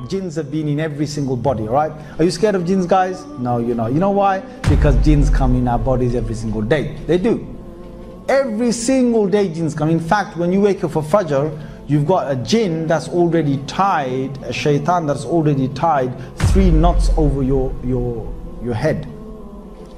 jinns have been in every single body, right? Are you scared of jinns, guys? No, you're not. You know why? Because jinns come in our bodies every single day. They do. Every single day jinns come. In fact, when you wake up for Fajr, you've got a jinn that's already tied, a shaitan that's already tied 3 knots over your head.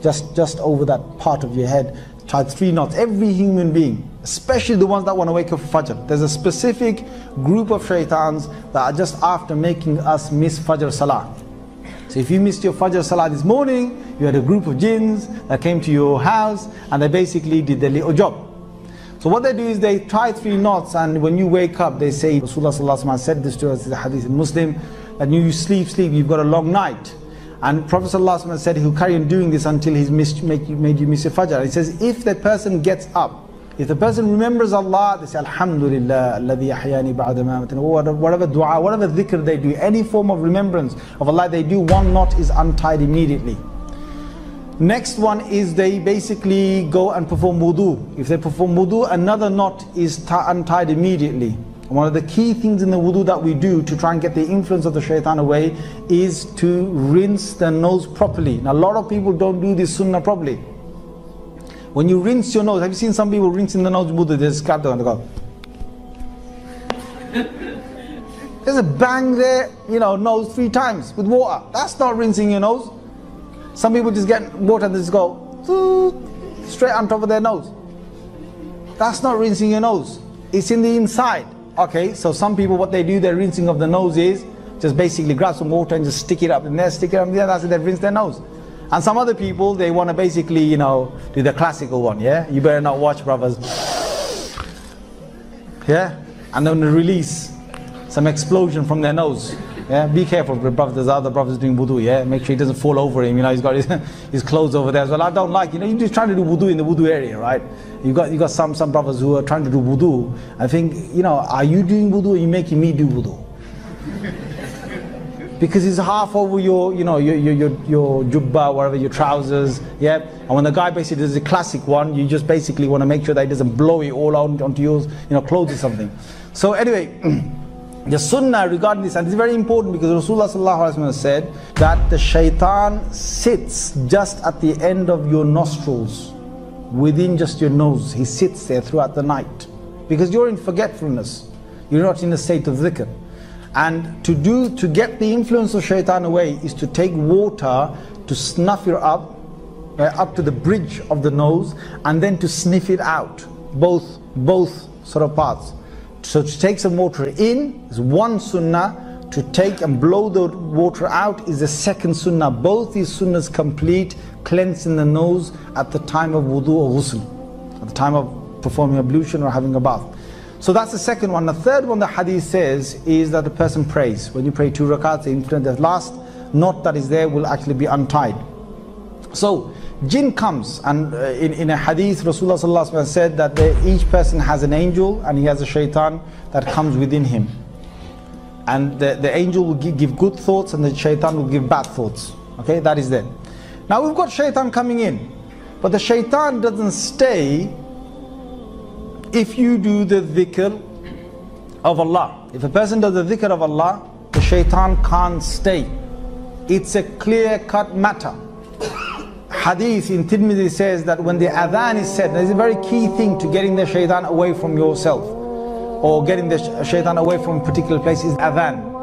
Just over that part of your head, tied 3 knots. Every human being, especially the ones that want to wake up for Fajr. There's a specific group of shaitans that are just after making us miss Fajr Salah. So if you missed your Fajr Salah this morning, you had a group of jinns that came to your house and they basically did their little job. So what they do is they tie 3 knots, and when you wake up, they say, Rasulullah sallallahu alaihi wasallam said this to us, the hadith in Muslim, that you sleep, you've got a long night. And Prophet sallallahu alaihi wasallam said he'll carry on doing this until he's made you miss your Fajr. He says, if the person gets up, if the person remembers Allah, they say, Alhamdulillah, alladhi ahyani ba'da ma amatani. Whatever dua, whatever dhikr they do, any form of remembrance of Allah they do, 1 knot is untied immediately. Next one is they basically go and perform wudu. If they perform wudu, another knot is untied immediately. One of the key things in the wudu that we do to try and get the influence of the shaitan away is to rinse the nose properly. Now a lot of people don't do this sunnah properly. When you rinse your nose, have you seen some people rinsing the nose wudu? They just grab the and they go. There's a bang there, nose 3 times with water. That's not rinsing your nose. Some people just get water and they just go straight on top of their nose. That's not rinsing your nose. It's in the inside. Okay, so some people, what they do, their rinsing of the nose is just basically grab some water and just stick it up in there, stick it up there, that's it, they rinse their nose. And some other people, they want to basically, do the classical one, yeah? You better not watch, brothers. Yeah? And then release some explosion from their nose. Yeah, be careful, brothers. There's other brothers doing wudu. Yeah, make sure he doesn't fall over him. He's got his clothes over there as well. I don't like. You're just trying to do wudu in the wudu area, right? You got some brothers who are trying to do wudu. I think, are you doing wudu or are you making me do wudu? Because it's half over your jubba, whatever, your trousers. Yeah, and when the guy basically does the classic one, you just basically want to make sure that he doesn't blow it all out onto your clothes or something. So anyway. The sunnah regarding this, and it's very important because Rasulullah sallallahu alaihi wasallam said that the shaitan sits just at the end of your nostrils, within just your nose. He sits there throughout the night because you're in forgetfulness. You're not in a state of dhikr. And to get the influence of shaitan away is to take water to snuff it up to the bridge of the nose, and then to sniff it out, both sort of parts. So to take some water in is one sunnah, to take and blow the water out is the second sunnah. Both these sunnahs complete cleansing the nose at the time of wudu or ghusl, at the time of performing ablution or having a bath. So that's the second one. The third one the hadith says is that the person prays. When you pray 2 rakats, the last knot that is there will actually be untied. So jinn comes, and in a hadith Rasulullah sallallahu alaihi wasallam said that each person has an angel and he has a shaitan that comes within him, and the angel will give good thoughts and the shaitan will give bad thoughts. Okay, that is there. Now we've got shaitan coming in, but the shaitan doesn't stay if you do the dhikr of Allah. If a person does the dhikr of Allah, the shaitan can't stay. It's a clear-cut matter. Hadith in Tirmidhi says that when the adhan is said, there's a very key thing to getting the shaitan away from yourself, or getting the shaitan away from a particular place, is adhan.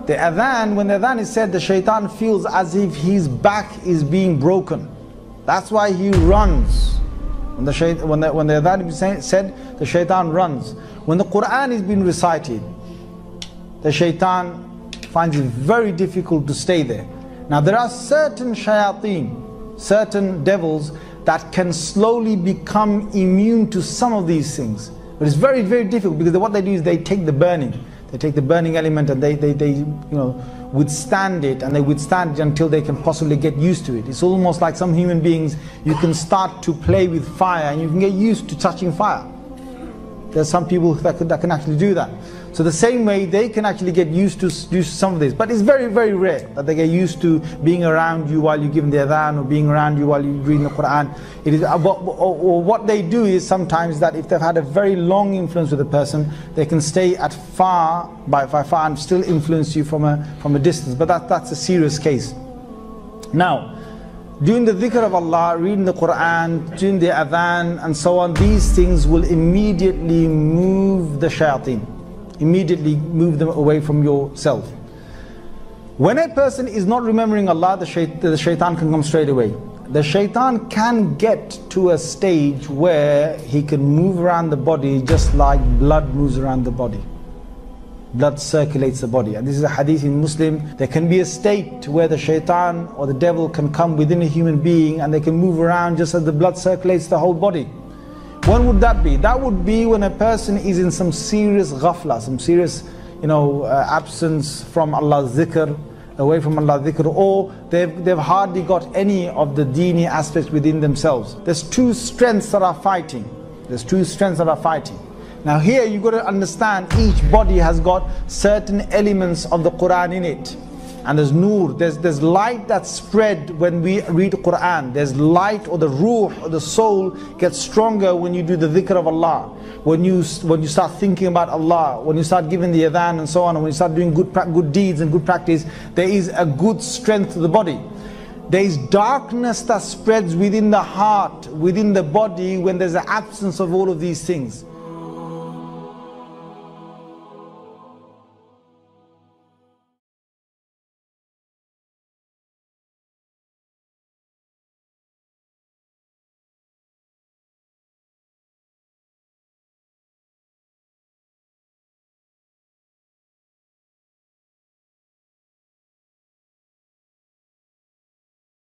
The adhan, when the adhan is said, the shaitan feels as if his back is being broken. That's why he runs. When the adhan is said, the shaitan runs. When the Quran is being recited, the shaitan finds it very difficult to stay there. Now there are certain shayateen, certain devils that can slowly become immune to some of these things. But it's very, very difficult, because what they do is they take the burning. They take the burning element and they withstand it, and they withstand it until they can possibly get used to it. It's almost like some human beings, you can start to play with fire and you can get used to touching fire. There's some people that can actually do that. So the same way they can actually get used to some of this. But it's very, very rare that they get used to being around you while you're giving the adhan, or being around you while you're reading the Quran. It is, or what they do is sometimes that if they've had a very long influence with a person, they can stay at far and still influence you from a distance. But that's a serious case. Now, doing the dhikr of Allah, reading the Quran, doing the adhan and so on, these things will immediately move the shayateen. Immediately move them away from yourself. When a person is not remembering Allah, the shaitan can come straight away. The shaitan can get to a stage where he can move around the body just like blood moves around the body. Blood circulates the body. And this is a hadith in Muslim. There can be a state where the shaitan or the devil can come within a human being and they can move around just as the blood circulates the whole body. When would that be? That would be when a person is in some serious ghafla, some serious absence from Allah's dhikr, away from Allah's dhikr, or they've hardly got any of the deeni aspects within themselves. There's two strengths that are fighting. Now here you've got to understand each body has got certain elements of the Quran in it. And there's nur, there's light that's spread when we read the Quran. There's light, or the ruh, or the soul gets stronger when you do the dhikr of Allah. When you start thinking about Allah, when you start giving the adhan and so on, and when you start doing good deeds and good practice, there is a good strength to the body. There is darkness that spreads within the heart, within the body, when there's an absence of all of these things.